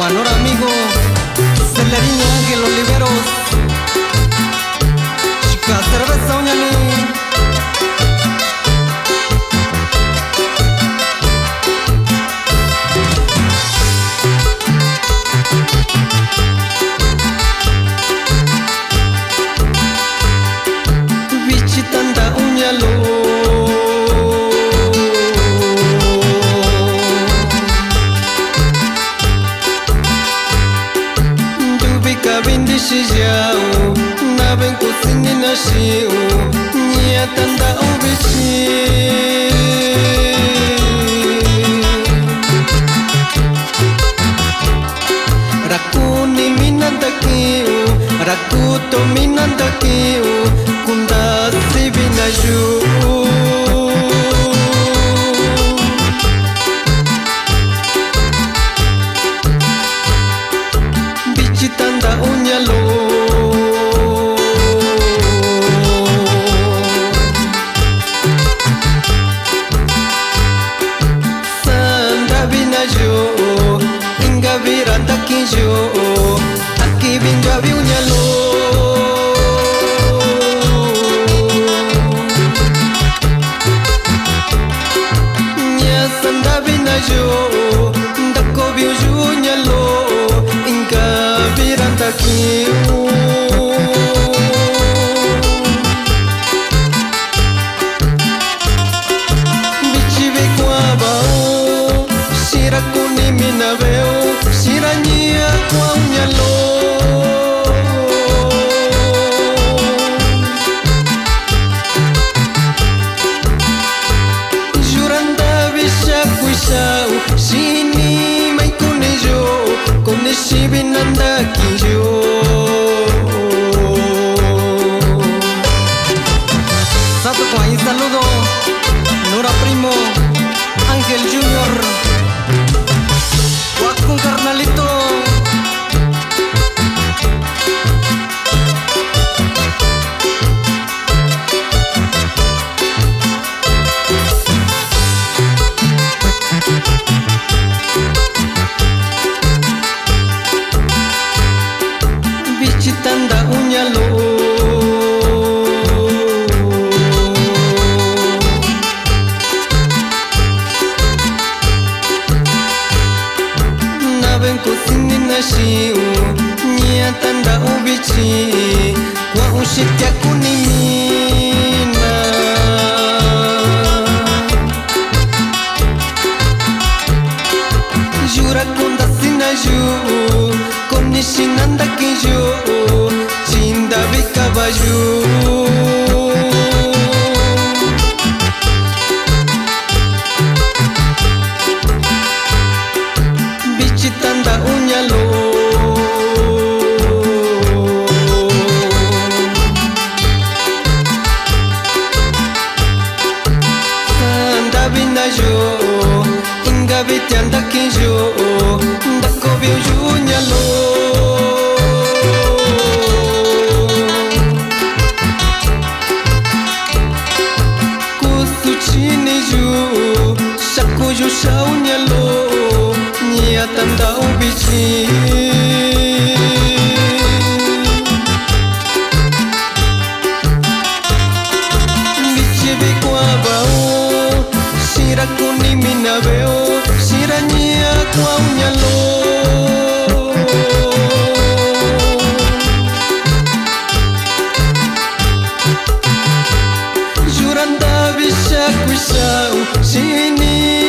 Guanor amigo Celeriño Ángel Oliveros Chica cerveza uñani Bichitanda uñalo Shijau na ben kusini na shiu nia tanda ubichi rakuni minandakiu rakuto minandakiu kunda sibinaju Bichitanda uñalo Sanda binajo Inga viranda kinjo Aki binga uñalo Nya sanda binajo Dako biuju uñalo Inga viranda kinjo Shirakuni minabeo Shiranyia kwa unyalo Juranda visha kuishau Shini maikunejo Koneshi binanda kinjo Sato kwa ahí saludo Nora Primo Ángel Junior Con carnalito Bichitanda uñalo Kusini na shiu Nia tanda ubichi Wa ushitya kunimina Jura konda sinaju Konishi nanda kinju Chinda bikabaju Bichitanda uñalo Sanda binajo Inga bityanda kinjo Dako biuju uñalo Kusuchini ju Shakuju sha uñalo Nia tanda ubichi Bichi bikwa bao Shirakuni minabeo Shiranyia kwa unyalo Juranda visha kuishau Shini